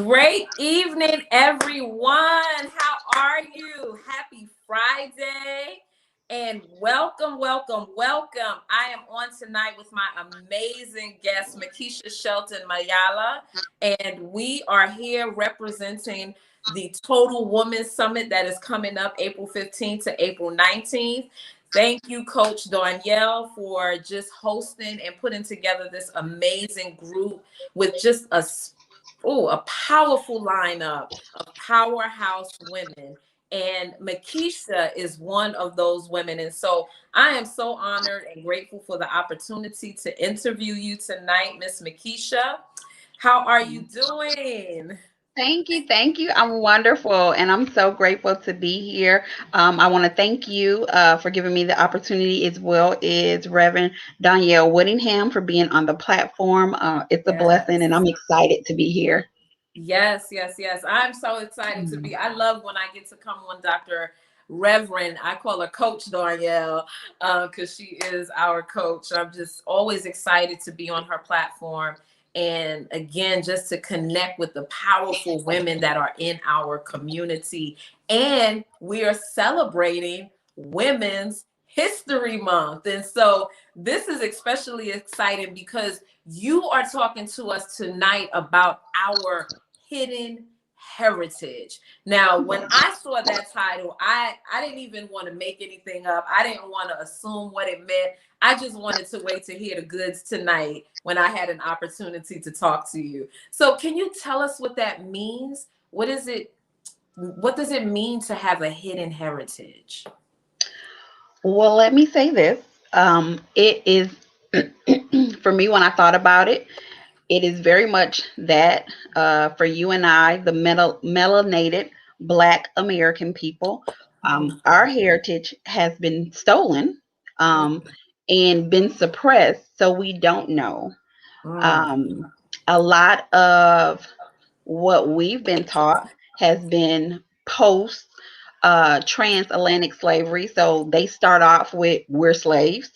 Great evening, everyone. How are you? Happy Friday and welcome, welcome, welcome. I am on tonight with my amazing guest, Makisha Shelton Mayala, and we are here representing the Total Woman Summit that is coming up April 15th to April 19th. Thank you, Coach Danielle, for just hosting and putting together this amazing group with just a powerful lineup of powerhouse women. And Makisha is one of those women. And so I am so honored and grateful for the opportunity to interview you tonight, Miss Makisha. How are you doing? Thank you. Thank you. I'm wonderful and I'm so grateful to be here. I want to thank you for giving me the opportunity, as well as Reverend Danielle Whittingham for being on the platform. It's a blessing and Yes. I'm excited to be here. Yes, yes, yes. I'm so excited to be. I love when I get to come on Dr. Reverend. I call her Coach Danielle because she is our coach. I'm just always excited to be on her platform. And again, just to connect with the powerful women that are in our community. And we are celebrating Women's History Month. And so this is especially exciting because you are talking to us tonight about our hidden heritage. Now, when I saw that title, I didn't even want to make anything up. I didn't want to assume what it meant. I just wanted to wait to hear the goods tonight when I had an opportunity to talk to you. So, can you tell us what that means? What is it? What does it mean to have a hidden heritage? Well, let me say this. It is, for me, when I thought about it, it is very much that for you and I, the melanated Black American people, our heritage has been stolen um, and been suppressed, so we don't know. Mm, Um, a lot of what we've been taught has been post transatlantic slavery. So they start off with we're slaves.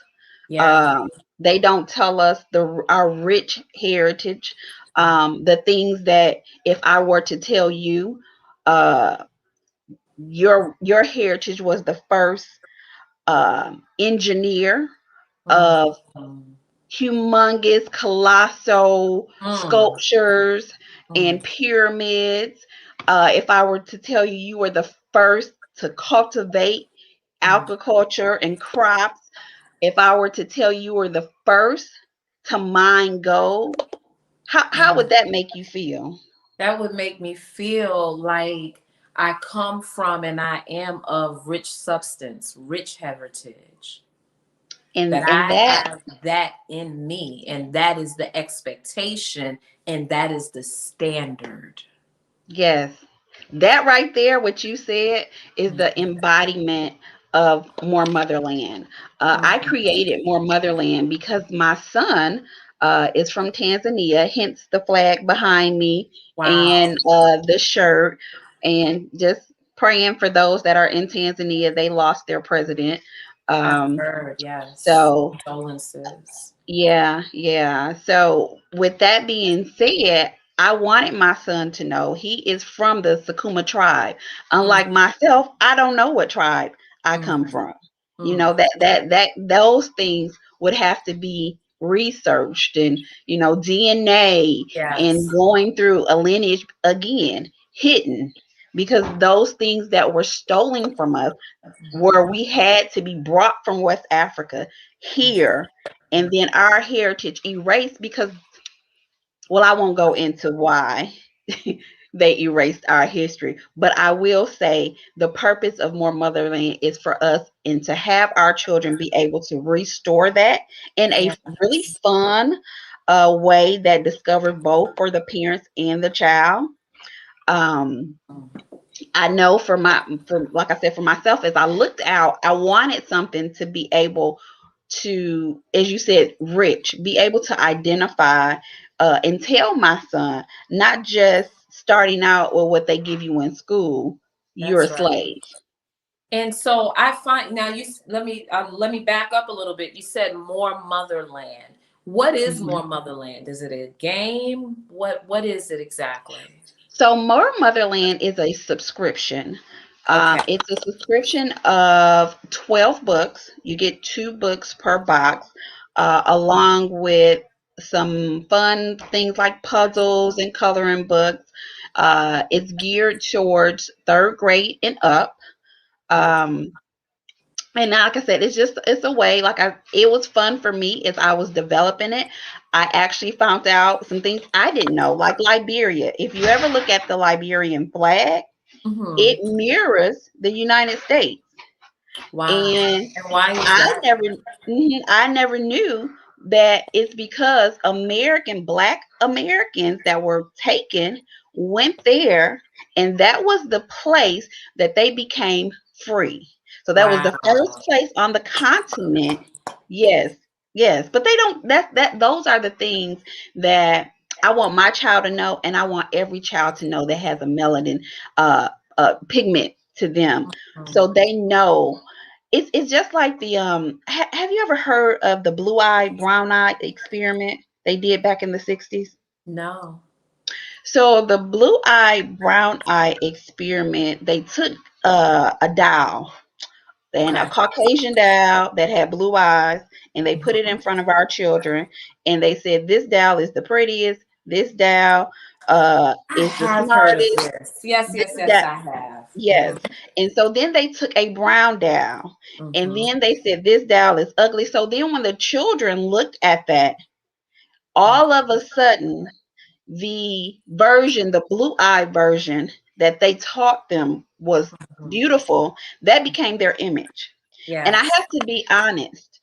yeah. Um, they don't tell us our rich heritage, the things that if I were to tell you, uh, your heritage was the first engineer Mm, of mm, humongous, colossal mm, sculptures mm, and pyramids. If I were to tell you, you were the first to cultivate mm. agriculture and crops, if I were to tell you were the first to mine gold, how Mm. would that make you feel? That would make me feel like I come from and I am of rich substance, rich heritage, that And I that, have that in me, and that is the expectation, and that is the standard. yes, that right there, what you said, is the embodiment of More Motherland. I Mhm. created More Motherland because my son is from Tanzania, hence the flag behind me Wow. and the shirt, and just praying for those that are in Tanzania. They lost their president. I've Um, heard, yes. so Condolences. yeah, yeah. So with that being said, I wanted my son to know he is from the Sakuma tribe. Mm, Unlike myself, I don't know what tribe I come mm, from. You mm. know, that those things would have to be researched, and DNA, and Yes. going through a lineage again, hidden, because those things that were stolen from us, where we had to be brought from West Africa here, and then our heritage erased because, well, I won't go into why they erased our history, but I will say the purpose of More Motherland is for us and to have our children be able to restore that in a really Yes. fun way that discovers both for the parents and the child. Um, I know for like I said, for myself, as I looked out, I wanted something to be able to, as you said, rich, be able to identify and tell my son, not just starting out with what they give you in school, you're a That's right. slave. And so I find now let me back up a little bit. You said More Motherland. What is Mhm. More Motherland? Is it a game? What is it exactly? So More Motherland is a subscription. Okay. It's a subscription of 12 books. You get 2 books per box, along with some fun things like puzzles and coloring books. It's geared towards third grade and up. Okay. Um, and now, like I said, it's a way, it was fun for me as I was developing it. I actually found out some things I didn't know, like Liberia. If you ever look at the Liberian flag, Hmm. it mirrors the United States. Wow. And And why is I that? never I never knew that it's because Black Americans that were taken went there, and that was the place that they became free. So that was the first Wow. place on the continent. Yes, yes. But they don't that those are the things that I want my child to know, and I want every child to know that has a melanin uh pigment to them. Mhm. So they know it's just like the have you ever heard of the blue eye brown eye experiment they did back in the 60s? No. So the blue eye brown eye experiment, they took a doll, and a Okay. Caucasian doll that had blue eyes, and they put it in Mhm. front of our children, and they said this doll is the prettiest, this doll I is the have heard of smartest, this. Yes, this yes, yes, that. I have. Yes. And so then they took a brown doll, and Hmm. then they said this doll is ugly. So then when the children looked at that, all of a sudden the blue eye version that they taught them was Hmm. beautiful. That became their image. And I Yes. have to be honest,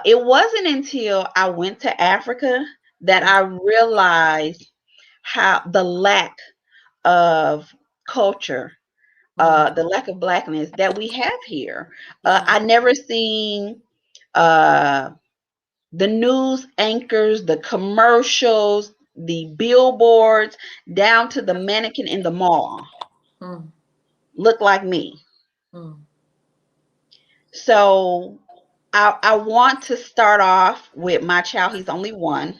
it wasn't until I went to Africa that I realized how the lack of culture, Mm. the lack of blackness that we have here. Yeah. I never seen uh, the news anchors, the commercials, the billboards, down to the mannequin in the mall Mm. look like me. Mm. So I want to start off with my child. He's only one.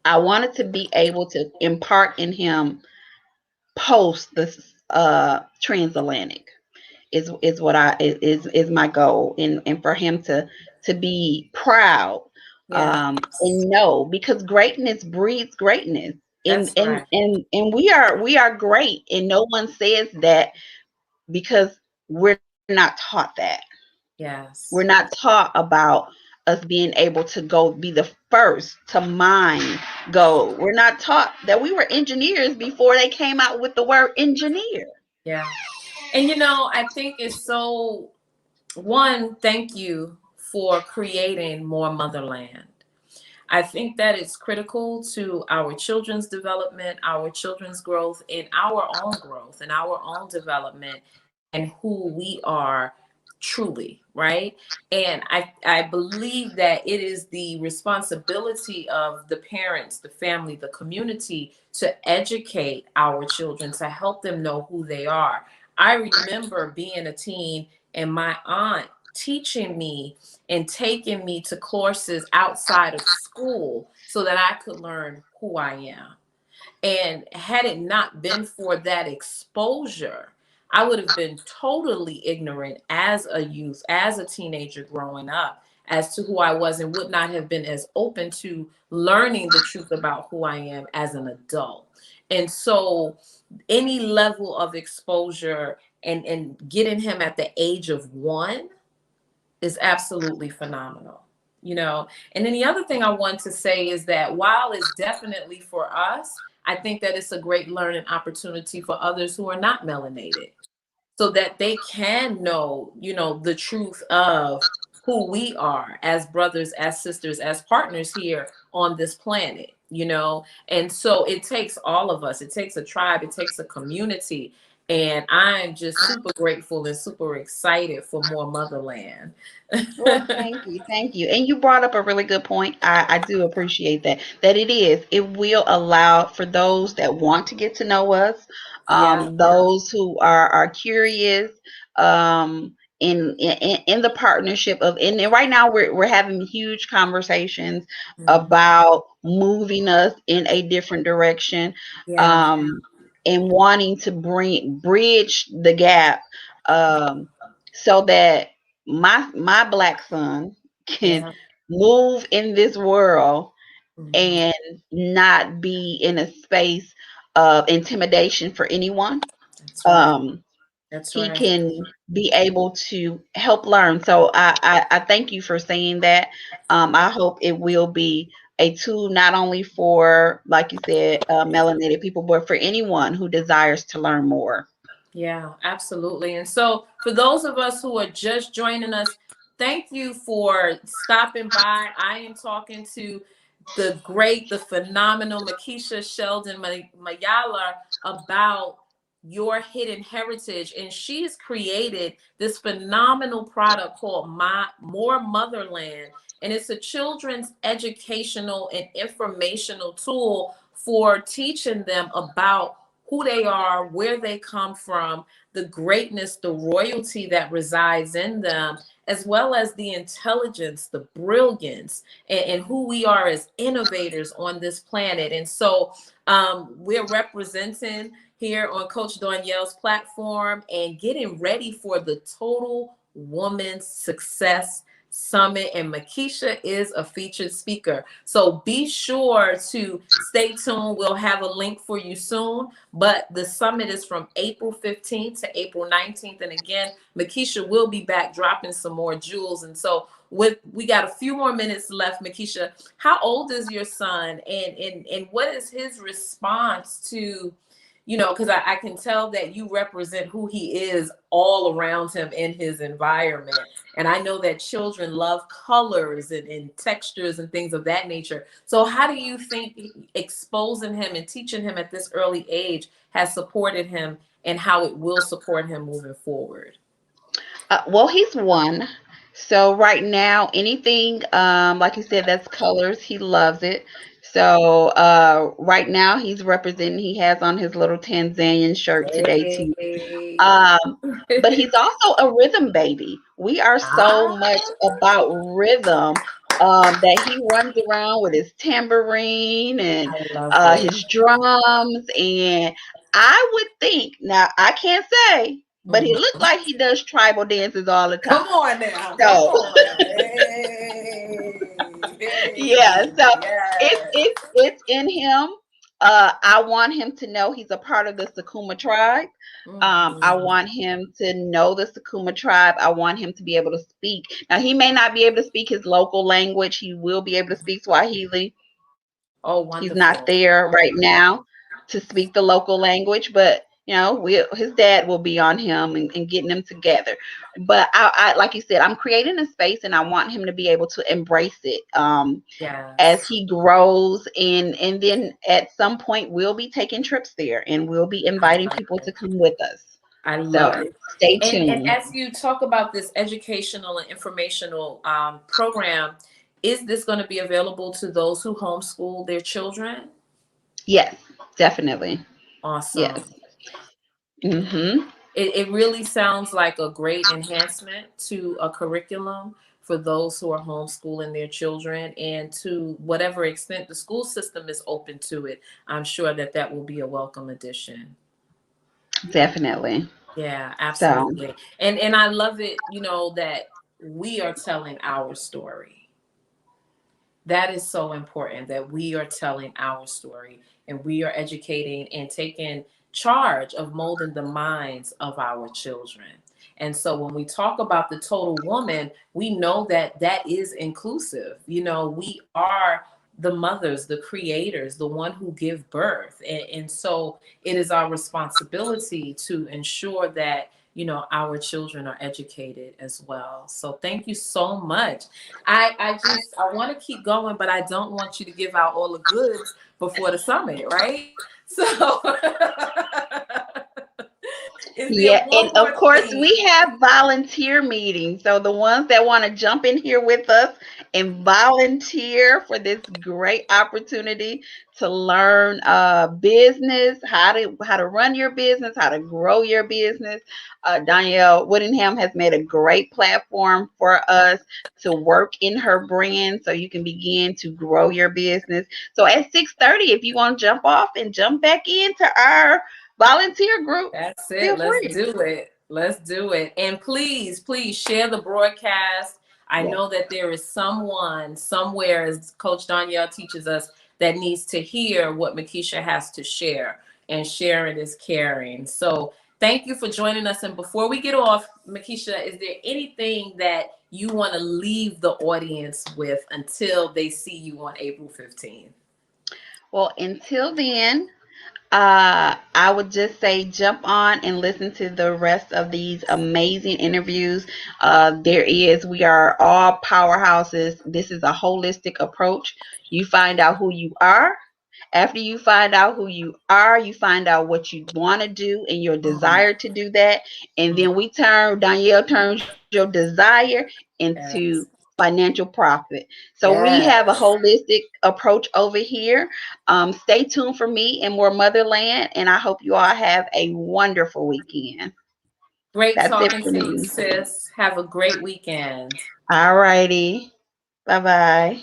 I wanted to be able to impart in him post this transatlantic. Is what is my goal, and for him to be proud, Yeah. and know, because greatness breeds greatness, and That's and right. and and we are great, and no one says that because we're not taught that. We're Yes. not taught about us being able to go be the first to mine gold. We're not taught that we were engineers before they came out with the word engineer. Yeah. And I think it's so, one, thank you for creating more motherland. I think that it's critical to our children's development, our children's growth, and our own growth and our own development, and who we are truly, right? And I believe that it is the responsibility of the parents, the family, the community to educate our children, to help them know who they are. I remember being a teen and my aunt teaching me and taking me to courses outside of school so that I could learn who I am. And had it not been for that exposure, I would have been totally ignorant as a youth, as a teenager growing up, as to who I was, and would not have been as open to learning the truth about who I am as an adult. And so, any level of exposure and getting him at the age of 1 is absolutely phenomenal. And then the other thing I want to say is that while it's definitely for us, I think that it's a great learning opportunity for others who are not melanated, so that they can know, the truth of who we are as brothers, as sisters, as partners here on this planet. And so it takes all of us. It takes a tribe, it takes a community. And I'm just super grateful and super excited for more motherland. Well, thank you, thank you. And you brought up a really good point. I do appreciate that. That it will allow for those that want to get to know us, Yeah. those who are curious, in the partnership of, and right now we're having huge conversations Mhm. about moving us in a different direction. Yeah. Um, and wanting to bridge the gap, so that my black son can Yeah. move in this world Mhm. and not be in a space of intimidation for anyone. That's right. Um, That's he right. can be able to help learn. So I thank you for saying that. I hope it will be a tool not only for, like you said, melanated people, but for anyone who desires to learn more. Yeah, absolutely. And so, for those of us who are just joining us, thank you for stopping by. I am talking to the great, the phenomenal Makisha Sheldon Mayala about your hidden heritage. And she's created this phenomenal product called My More Motherland. And it's a children's educational and informational tool for teaching them about who they are, where they come from, the greatness, the royalty that resides in them, as well as the intelligence, the brilliance, and who we are as innovators on this planet. And so we're representing here on Coach Danielle's platform and getting ready for the Total Woman Success Summit, and Makisha is a featured speaker. So be sure to stay tuned. We'll have a link for you soon. But the summit is from April 15th to April 19th. And again, Makisha will be back dropping some more jewels. And so we got a few more minutes left, Makisha. How old is your son? And what is his response to, because I can tell that you represent who he is all around him in his environment. And I know that children love colors and textures and things of that nature. So how do you think exposing him and teaching him at this early age has supported him, and how it will support him moving forward? Well, he's one. So right now, anything, like you said, that's colors. He loves it. So right now, he's representing. He has on his little Tanzanian shirt today too. Hey. Um, but he's also a rhythm baby. We are so Ah, much about rhythm, that he runs around with his tambourine and I love it. his drums. And I would think, now I can't say, but he Mhm. looked like he does tribal dances all the Come time. on now. Come So on. Hey. yeah, Hey. so Yes. it's in him. I want him to know he's a part of the Sakuma tribe. I Mhm. want him to know the Sakuma tribe. I want him to be able to speak. Now, he may not be able to speak his local language. He will be able to speak Swahili. Oh, He's not wonderful. there right now to speak the local language, but his dad will be on him and getting them together. But I, like you said, I'm creating a space, and I want him to be able to embrace it. As Yes. he grows, and then at some point we'll be taking trips there, and we'll be I inviting love people to it. come with us. I love So it. stay And tuned. as you talk about this educational and informational program, is this going to be available to those who homeschool their children? Yes, definitely. Yes. Awesome. Hmm. It really sounds like a great enhancement to a curriculum for those who are homeschooling their children, and to whatever extent the school system is open to it, I'm sure that that will be a welcome addition. Definitely. Yeah, So absolutely. And I love it, that we are telling our story. That is so important, that we are telling our story, and we are educating and taking charge of molding the minds of our children. And so when we talk about the total woman, we know that that is inclusive. We are the mothers, the creators, the one who give birth. And so it is our responsibility to ensure that our children are educated as well. So thank you so much. I want to keep going, but I don't want you to give out all the goods before the summit, right? So is there yeah, and one of more course thing? we have volunteer meetings. So the ones that want to jump in here with us and volunteer for this great opportunity to learn business, how to run your business, how to grow your business. Danielle Whittingham has made a great platform for us to work in her brand, so you can begin to grow your business. So at 6:30, if you want to jump off and jump back into our volunteer group. That's Feel it. Let's free. do it. Let's do it. And please, please share the broadcast. I Yeah. know that there is someone somewhere, as Coach Danielle teaches us, that needs to hear what Makisha has to share. And sharing is caring. So thank you for joining us. And before we get off, Makisha, is there anything that you want to leave the audience with until they see you on April 15th? Well, until then, I would just say jump on and listen to the rest of these amazing interviews. We are all powerhouses. This is a holistic approach. You find out who you are. After you find out who you are, you find out what you want to do and your desire to do that. And then Danielle turns your desire into Yes. financial profit. So we have a Yes. holistic approach over here. Stay tuned for me and more Motherland. And I hope you all have a wonderful weekend. Great That's it talking for to you, me. sis. Have a great weekend. All righty. Bye bye.